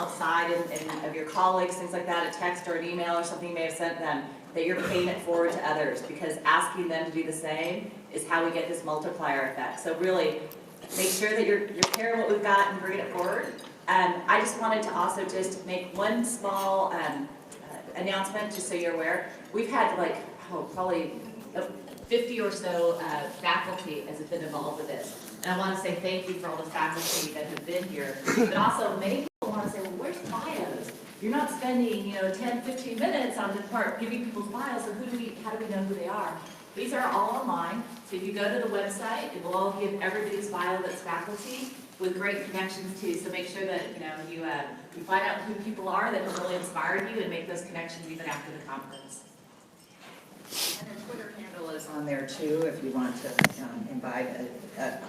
outside and of your colleagues, things like that, a text or an email or something you may have sent them, that you're paying it forward to others, because asking them to do the same is how we get this multiplier effect. So really, make sure that you're carrying what we've got and bringing it forward. I just wanted to also just make one small announcement, just so you're aware. We've had like, probably 50 or so faculty has been involved with this. And I want to say thank you for all the faculty that have been here. But also, many people want to say, well, where's bios? You're not spending, 10, 15 minutes on the part giving people's bios, so how do we know who they are? These are all online. So if you go to the website, it will all give everybody's bio that's faculty with great connections too. So make sure that, you find out who people are that have really inspired you and make those connections even after the conference. And their Twitter handle is on there too, if you want to imbibe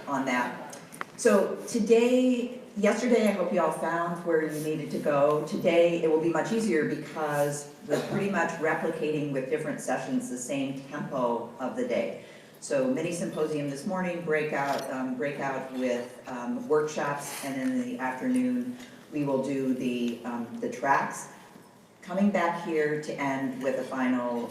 on that. So yesterday, I hope you all found where you needed to go. Today, it will be much easier because we're pretty much replicating with different sessions the same tempo of the day. So mini symposium this morning, breakout with workshops, and in the afternoon, we will do the tracks. Coming back here to end with a final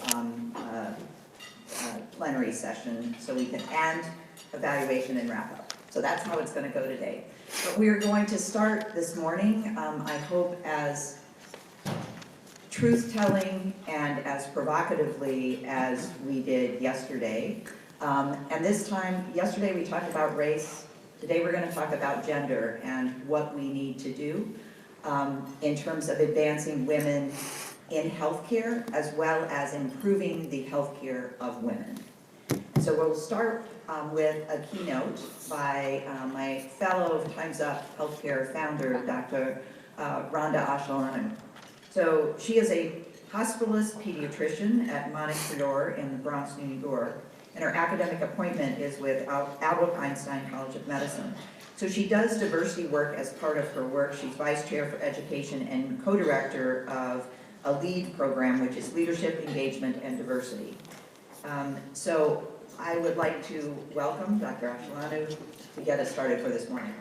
plenary session so we can end evaluation and wrap up. So that's how it's going to go today. But we're going to start this morning, I hope, as truth-telling and as provocatively as we did yesterday. And this time, yesterday we talked about race. Today we're going to talk about gender and what we need to do in terms of advancing women in healthcare, as well as improving the healthcare of women. And so we'll start with a keynote by my fellow Time's Up Healthcare founder, Dr. Rhonda Ashalanu. So she is a hospitalist pediatrician at Montefiore in the Bronx, New York, and her academic appointment is with Albert Einstein College of Medicine. So she does diversity work as part of her work. She's vice chair for education and co-director of a LEAD program, which is Leadership, Engagement, and Diversity. So I would like to welcome Dr. Ashalanu to get us started for this morning.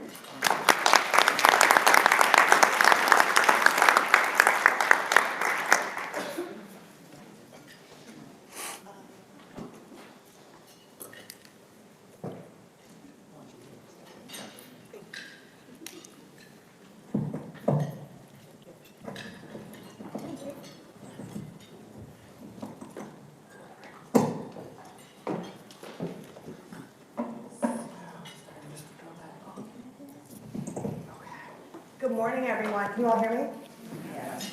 Good morning, everyone. Can you all hear me? Yes.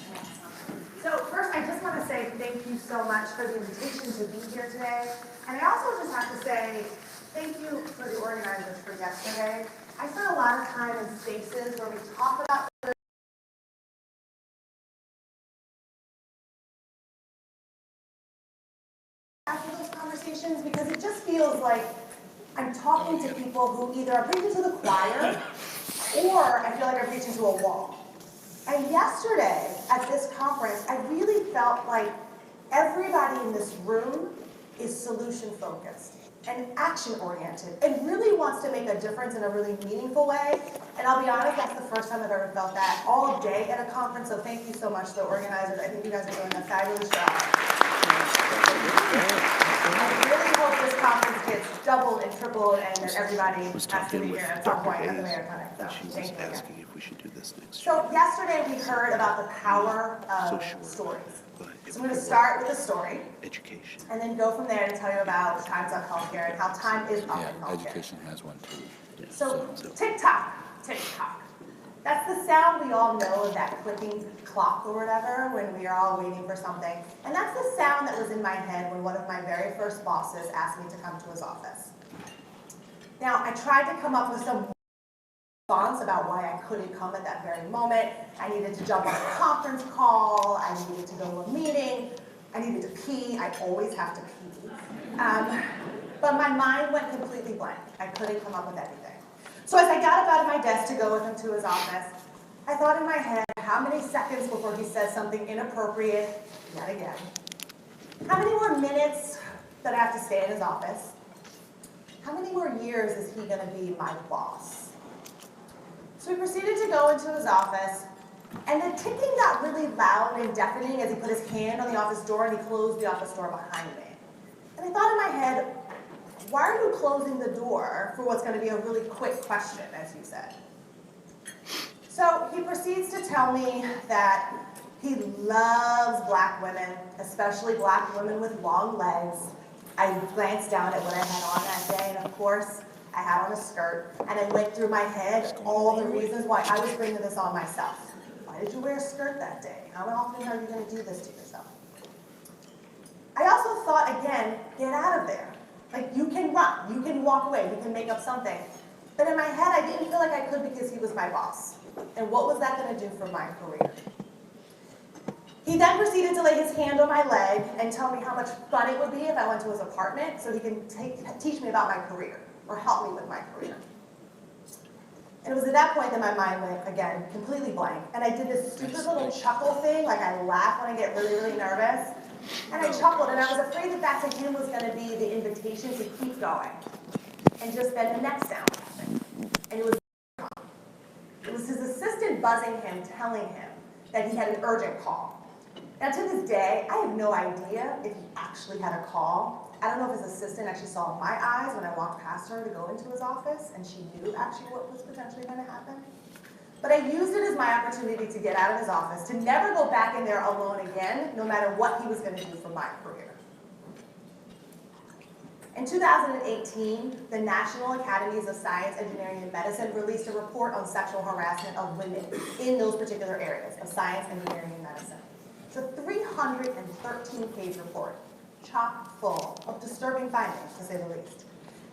So first, I just want to say thank you so much for the invitation to be here today. And I also just have to say thank you for the organizers for yesterday. I spent a lot of time in spaces where we talk about after those conversations, because it just feels like I'm talking to people who either are preaching to the choir or I feel like I'm preaching to a wall. And yesterday at this conference, I really felt like everybody in this room is solution focused and action oriented and really wants to make a difference in a really meaningful way. And I'll be honest, that's the first time I've ever felt that all day at a conference. So thank you so much to the organizers. I think you guys are doing a fabulous job. I really hope this conference gets doubled and tripled and that everybody has to be here at some point at the Mayor Clinic. So thank you again. If we should do this next So yesterday we heard about the power of stories. So I'm going to start with a story education. and then go from there to tell you about Time's Up Healthcare and how time is up in healthcare. Education has one too. So tick-tock, tick-tock. That's the sound we all know of that clicking clock or whatever when we are all waiting for something. And that's the sound that was in my head when one of my very first bosses asked me to come to his office. Now, I tried to come up with some response about why I couldn't come at that very moment. I needed to jump on a conference call. I needed to go to a meeting. I needed to pee. I always have to pee. But my mind went completely blank. I couldn't come up with anything. So as I got up out of my desk to go with him to his office, I thought in my head, how many seconds before he says something inappropriate yet again? How many more minutes that I have to stay in his office? How many more years is he going to be my boss? So we proceeded to go into his office, and the ticking got really loud and deafening as he put his hand on the office door and he closed the office door behind me. And I thought in my head, why are you closing the door for what's going to be a really quick question, as you said? So he proceeds to tell me that he loves black women, especially black women with long legs. I glanced down at what I had on that day, and of course, I had on a skirt, and I went through my head all the reasons why I was bringing this on myself. Why did you wear a skirt that day? How often are you going to do this to yourself? I also thought, again, get out of there. Like, you can run, you can walk away, you can make up something. But in my head, I didn't feel like I could because he was my boss. And what was that going to do for my career? He then proceeded to lay his hand on my leg and tell me how much fun it would be if I went to his apartment so he can teach me about my career or help me with my career. And it was at that point that my mind went, again, completely blank. And I did this stupid little chuckle thing, like I laugh when I get really, really nervous. And I chuckled, and I was afraid that that to him was going to be the invitation to keep going. And just then the next sound happened. And it was his assistant buzzing him, telling him that he had an urgent call. Now, to this day, I have no idea if he actually had a call. I don't know if his assistant actually saw my eyes when I walked past her to go into his office, and she knew actually what was potentially going to happen. But I used it as my opportunity to get out of his office, to never go back in there alone again, no matter what he was going to do for my career. In 2018, the National Academies of Science, Engineering, and Medicine released a report on sexual harassment of women in those particular areas of science, engineering, and medicine. It's a 313-page report, chock full of disturbing findings, to say the least.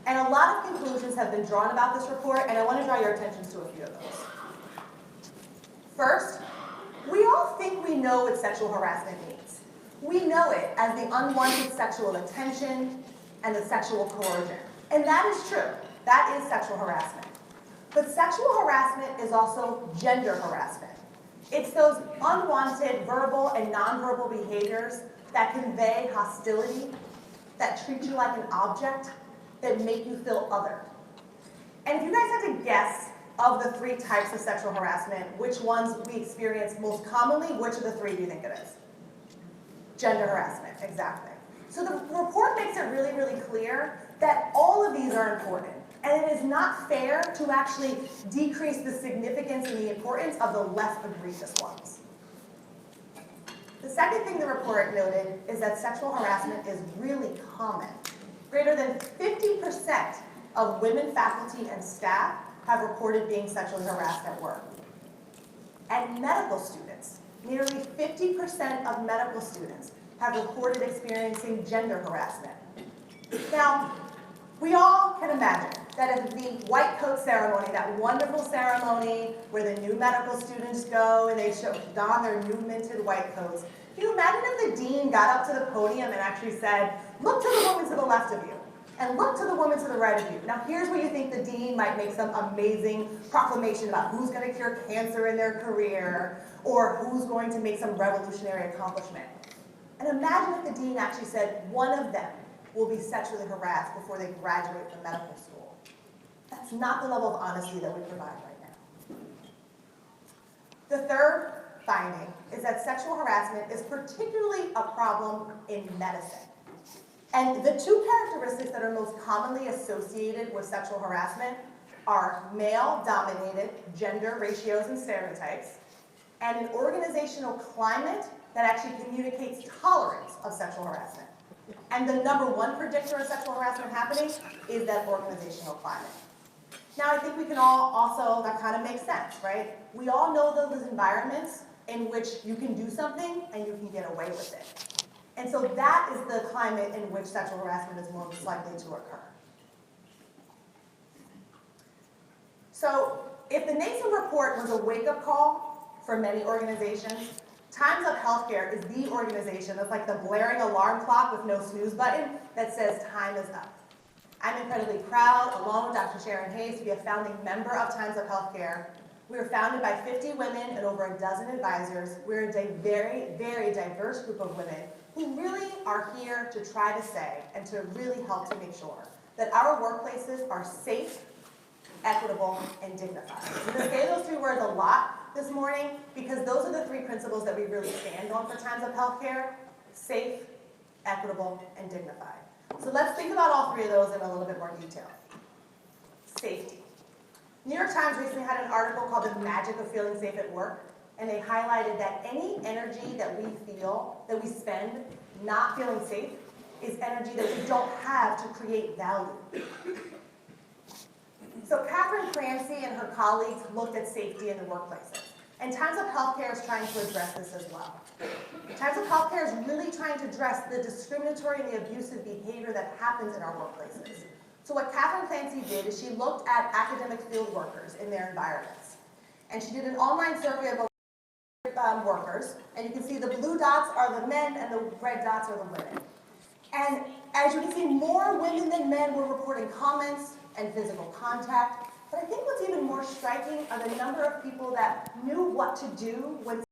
And a lot of conclusions have been drawn about this report, and I want to draw your attention to a few of those. First, we all think we know what sexual harassment means. We know it as the unwanted sexual attention and the sexual coercion. And that is true. That is sexual harassment. But sexual harassment is also gender harassment. It's those unwanted verbal and nonverbal behaviors that convey hostility, that treat you like an object, that make you feel othered. And if you guys had to guess of the 3 types of sexual harassment, which ones we experience most commonly, which of the 3 do you think it is? Gender harassment, exactly. So the report makes it really, really clear that all of these are important. And it is not fair to actually decrease the significance and the importance of the less egregious ones. The second thing the report noted is that sexual harassment is really common. Greater than 50% of women faculty and staff have reported being sexually harassed at work. And medical students, nearly 50% of medical students have reported experiencing gender harassment. Now, we all can imagine that at the white coat ceremony, that wonderful ceremony where the new medical students go and they don their new minted white coats, can you imagine if the dean got up to the podium and actually said, look to the woman to the left of you, and look to the woman to the right of you. Now here's where you think the dean might make some amazing proclamation about who's going to cure cancer in their career, or who's going to make some revolutionary accomplishment. And imagine if the dean actually said one of them will be sexually harassed before they graduate from medical school. That's not the level of honesty that we provide right now. The third finding is that sexual harassment is particularly a problem in medicine. And the 2 characteristics that are most commonly associated with sexual harassment are male-dominated gender ratios and stereotypes, and an organizational climate that actually communicates tolerance of sexual harassment. And the number 1 predictor of sexual harassment happening is that organizational climate. Now, I think we can all also, that kind of makes sense, right? We all know those environments in which you can do something and you can get away with it. And so that is the climate in which sexual harassment is most likely to occur. So if the Nason report was a wake-up call for many organizations, Times Up Healthcare is the organization that's like the blaring alarm clock with no snooze button that says time is up. I'm incredibly proud, along with Dr. Sharon Hayes, to be a founding member of Times Up Healthcare. We were founded by 50 women and over a dozen advisors. We're a very, very diverse group of women who really are here to try to say and to really help to make sure that our workplaces are safe, equitable, and dignified. I'm going to say those 3 words a lot this morning because those are the 3 principles that we really stand on for times of healthcare: safe, equitable, and dignified. So let's think about all three of those in a little bit more detail. Safety. New York Times recently had an article called "The Magic of Feeling Safe at Work," and they highlighted that any energy that we feel, that we spend not feeling safe, is energy that we don't have to create value. So Catherine Clancy and her colleagues looked at safety in the workplaces. And Times of Healthcare is trying to address this as well. Times of Healthcare is really trying to address the discriminatory and the abusive behavior that happens in our workplaces. So what Catherine Clancy did is she looked at academic field workers in their environments. And she did an online survey of workers, and you can see the blue dots are the men and the red dots are the women. And as you can see, more women than men were reporting comments and physical contact. But I think what's even more striking are the number of people that knew what to do when